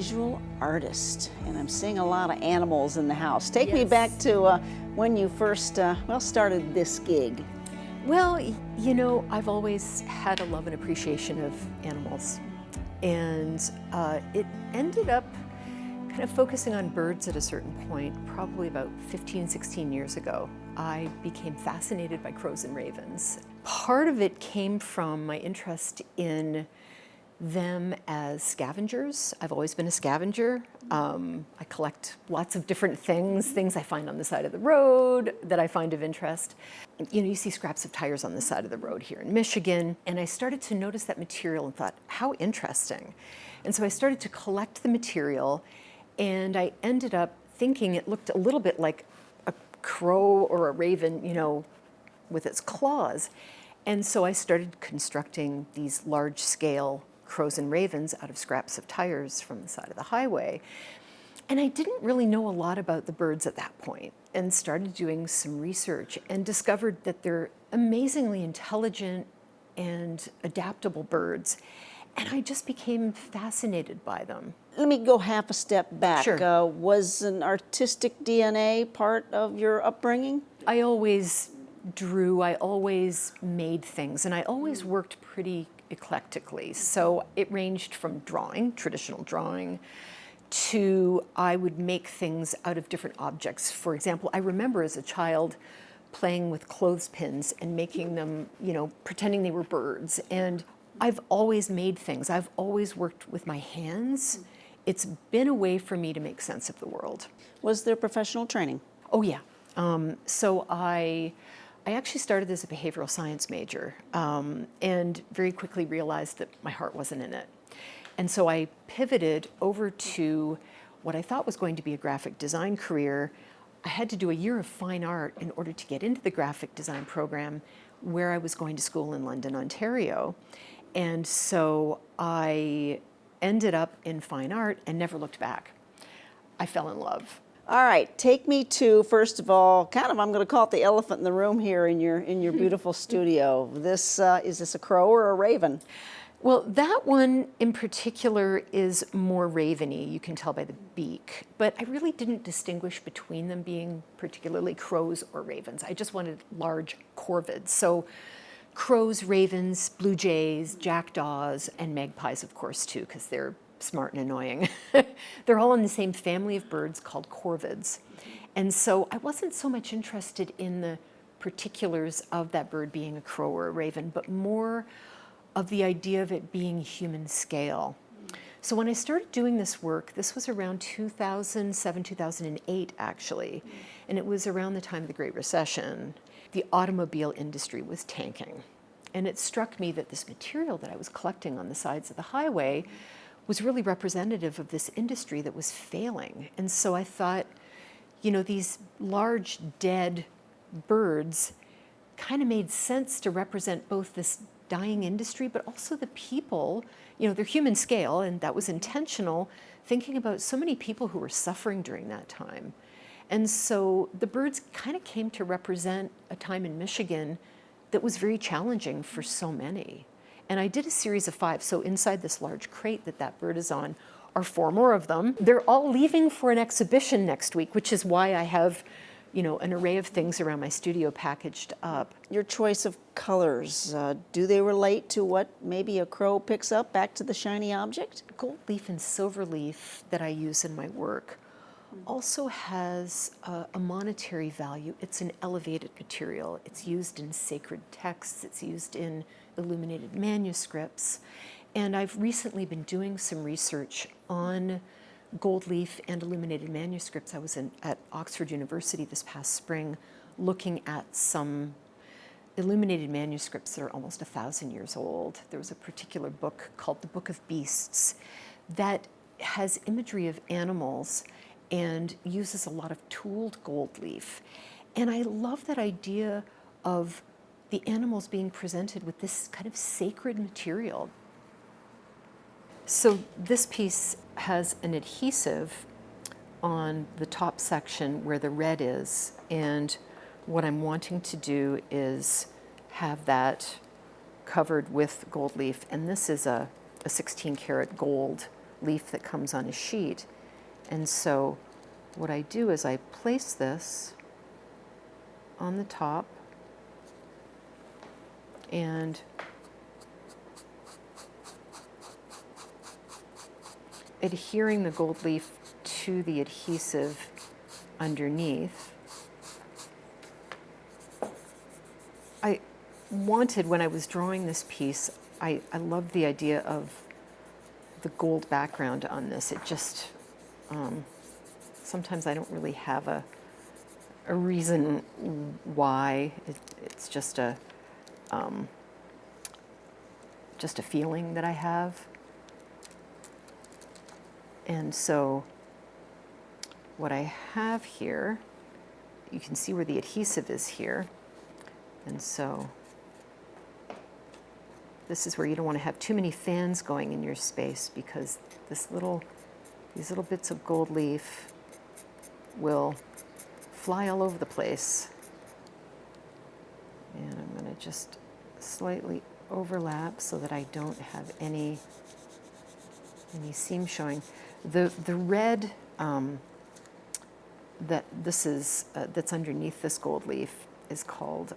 visual artist, and I'm seeing a lot of animals in the house. Take me Yes. back to when you first, started this gig. Well, you know, I've always had a love and appreciation of animals. And it ended up kind of focusing on birds at a certain point, probably about 15, 16 years ago. I became fascinated by crows and ravens. Part of it came from my interest in them as scavengers. I've always been a scavenger. I collect lots of different things I find on the side of the road that I find of interest. You know, you see scraps of tires on the side of the road here in Michigan, and I started to notice that material and thought, how interesting. And so I started to collect the material, and I ended up thinking it looked a little bit like a crow or a raven, you know, with its claws. And so I started constructing these large-scale crows and ravens out of scraps of tires from the side of the highway. And I didn't really know a lot about the birds at that point, and started doing some research and discovered that they're amazingly intelligent and adaptable birds. And I just became fascinated by them. Let me go half a step back. Sure. Was an artistic DNA part of your upbringing? I always drew, I always made things, and I always worked pretty eclectically. So it ranged from drawing, traditional drawing, to I would make things out of different objects. For example, I remember as a child playing with clothespins and making them, you know, pretending they were birds. And I've always made things. I've always worked with my hands. It's been a way for me to make sense of the world. Was there professional training? Oh yeah. So I actually started as a behavioral science major, and very quickly realized that my heart wasn't in it. And so I pivoted over to what I thought was going to be a graphic design career. I had to do a year of fine art in order to get into the graphic design program where I was going to school in London, Ontario. And so I ended up in fine art and never looked back. I fell in love. All right, take me to, first of all, I'm going to call it the elephant in the room here in your beautiful studio. Is this a crow or a raven? Well, that one in particular is more raveny, you can tell by the beak, but I really didn't distinguish between them being particularly crows or ravens. I just wanted large corvids. So crows, ravens, blue jays, jackdaws, and magpies, of course, too, because they're smart and annoying. They're all in the same family of birds called corvids. And so I wasn't so much interested in the particulars of that bird being a crow or a raven, but more of the idea of it being human scale. So when I started doing this work, this was around 2007, 2008 actually, and it was around the time of the Great Recession. The automobile industry was tanking. And it struck me that this material that I was collecting on the sides of the highway was really representative of this industry that was failing. And so I thought, you know, these large dead birds kind of made sense to represent both this dying industry, but also the people, you know, they're human scale, and that was intentional, thinking about so many people who were suffering during that time. And so the birds kind of came to represent a time in Michigan that was very challenging for so many. And I did a series of 5. So inside this large crate that bird is on are 4 more of them. They're all leaving for an exhibition next week, which is why I have, you know, an array of things around my studio packaged up. Your choice of colors, do they relate to what maybe a crow picks up back to the shiny object? Gold leaf and silver leaf that I use in my work also has a monetary value. It's an elevated material. It's used in sacred texts. It's used in illuminated manuscripts. And I've recently been doing some research on gold leaf and illuminated manuscripts. I was at Oxford University this past spring looking at some illuminated manuscripts that are almost 1,000 years old. There was a particular book called The Book of Beasts that has imagery of animals and uses a lot of tooled gold leaf. And I love that idea of the animals being presented with this kind of sacred material. So this piece has an adhesive on the top section where the red is, and what I'm wanting to do is have that covered with gold leaf, and this is a 16 karat gold leaf that comes on a sheet. And so what I do is I place this on the top and adhering the gold leaf to the adhesive underneath. I wanted, when I was drawing this piece, I loved the idea of the gold background on this. It just, sometimes I don't really have a reason why. It's just a feeling that I have. And so what I have here, you can see where the adhesive is here. And so this is where you don't want to have too many fans going in your space, because these little bits of gold leaf will fly all over the place. And I'm going to just slightly overlap so that I don't have any seam showing. The red that's underneath this gold leaf is called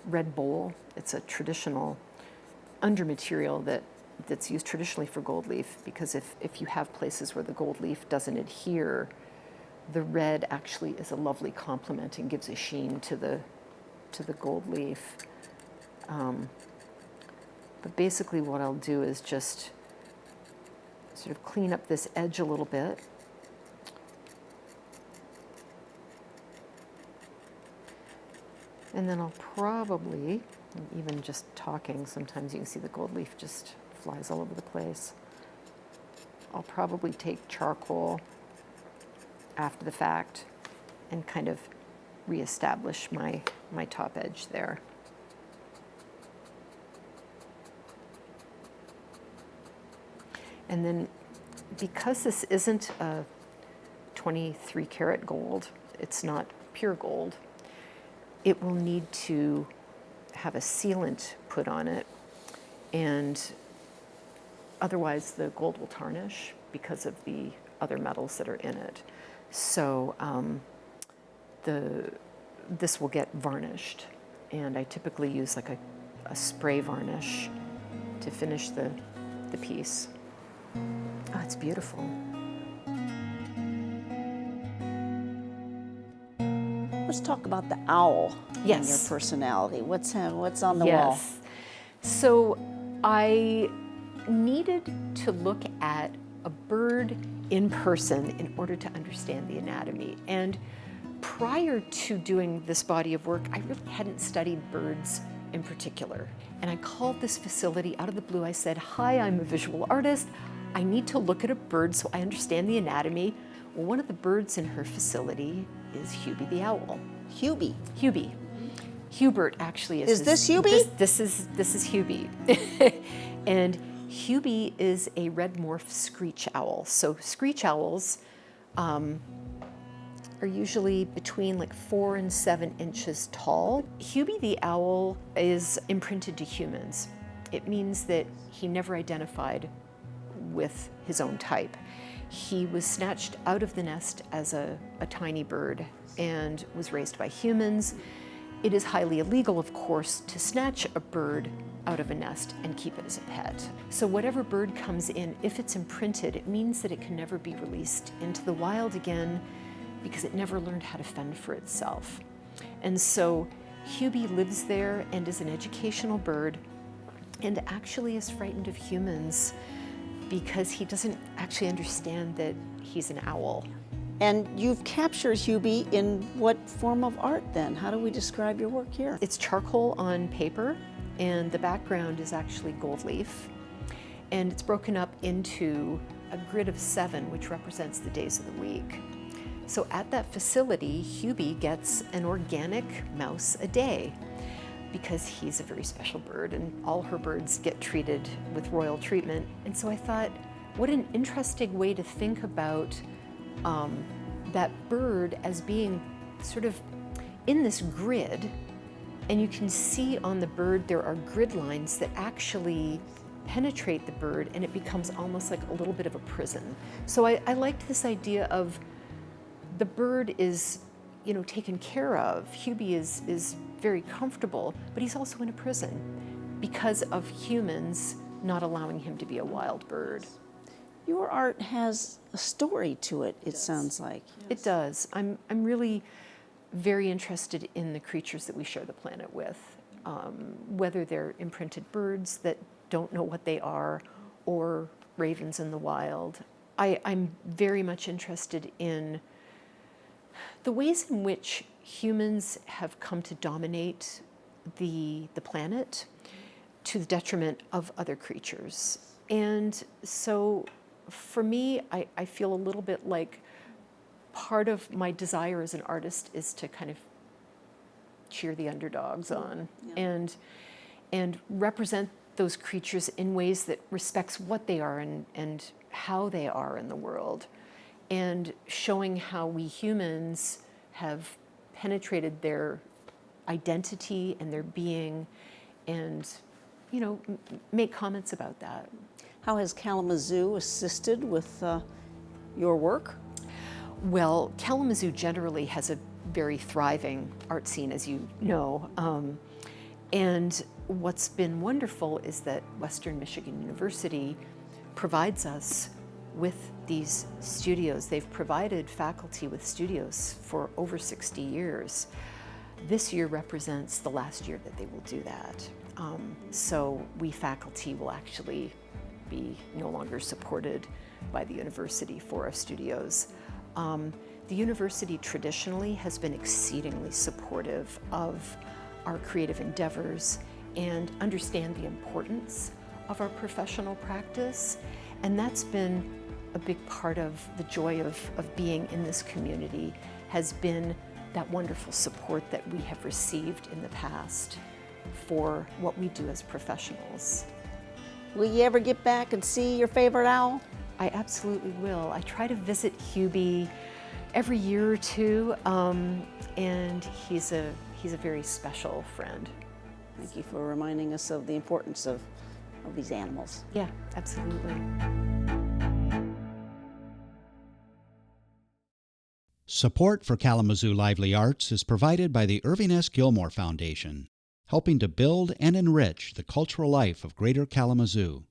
red bole. It's a traditional undermaterial that's used traditionally for gold leaf, because if you have places where the gold leaf doesn't adhere, the red actually is a lovely complement and gives a sheen to the gold leaf. But basically what I'll do is just sort of clean up this edge a little bit. And then I'll probably, even just talking, sometimes you can see the gold leaf just flies all over the place. I'll probably take charcoal after the fact and kind of reestablish my top edge there. And then, because this isn't a 23 karat gold, it's not pure gold, it will need to have a sealant put on it, and otherwise the gold will tarnish because of the other metals that are in it. So this will get varnished, and I typically use like a spray varnish to finish the piece. Oh, it's beautiful. Let's talk about the owl in your Yes. personality. What's on the wall? Yes. So I needed to look at a bird in person in order to understand the anatomy. And prior to doing this body of work, I really hadn't studied birds in particular. And I called this facility out of the blue. I said, "Hi, I'm a visual artist. I need to look at a bird so I understand the anatomy." Well, one of the birds in her facility is Hubie the owl. Hubie. Hubie. Hubert actually is. Is this Hubie? This is Hubie. And Hubie is a red morph screech owl. So screech owls are usually between like 4 and 7 inches tall. Hubie the owl is imprinted to humans. It means that he never identified with his own type. He was snatched out of the nest as a tiny bird and was raised by humans. It is highly illegal, of course, to snatch a bird out of a nest and keep it as a pet. So whatever bird comes in, if it's imprinted, it means that it can never be released into the wild again because it never learned how to fend for itself. And so Hubie lives there and is an educational bird, and actually is frightened of humans because he doesn't actually understand that he's an owl. And you've captured Hubie in what form of art then? How do we describe your work here? It's charcoal on paper, and the background is actually gold leaf. And it's broken up into a grid of 7, which represents the days of the week. So at that facility, Hubie gets an organic mouse a day because he's a very special bird, and all her birds get treated with royal treatment. And so I thought, what an interesting way to think about that bird as being sort of in this grid. And you can see on the bird there are grid lines that actually penetrate the bird, and it becomes almost like a little bit of a prison. So I liked this idea of the bird is, taken care of. Hubie is very comfortable, but he's also in a prison because of humans not allowing him to be a wild bird. Your art has a story to it, it sounds like. It does. I'm really very interested in the creatures that we share the planet with, whether they're imprinted birds that don't know what they are or ravens in the wild. I'm very much interested in the ways in which humans have come to dominate the planet to the detriment of other creatures. And so for me, I feel a little bit like part of my desire as an artist is to kind of cheer the underdogs on and represent those creatures in ways that respects what they are and how they are in the world, and showing how we humans have penetrated their identity and their being, and make comments about that. How has Kalamazoo assisted with your work? Well, Kalamazoo generally has a very thriving art scene, as you know. And what's been wonderful is that Western Michigan University provides us with these studios. They've provided faculty with studios for over 60 years. This year represents the last year that they will do that. So we faculty will actually be no longer supported by the university for our studios. The university traditionally has been exceedingly supportive of our creative endeavors and understand the importance of our professional practice. And that's been a big part of the joy of being in this community, has been that wonderful support that we have received in the past for what we do as professionals. Will you ever get back and see your favorite owl? I absolutely will. I try to visit Hubie every year or two, and he's a very special friend. Thank you for reminding us of the importance of these animals. Yeah, absolutely. Support for Kalamazoo Lively Arts is provided by the Irving S. Gilmore Foundation, helping to build and enrich the cultural life of Greater Kalamazoo.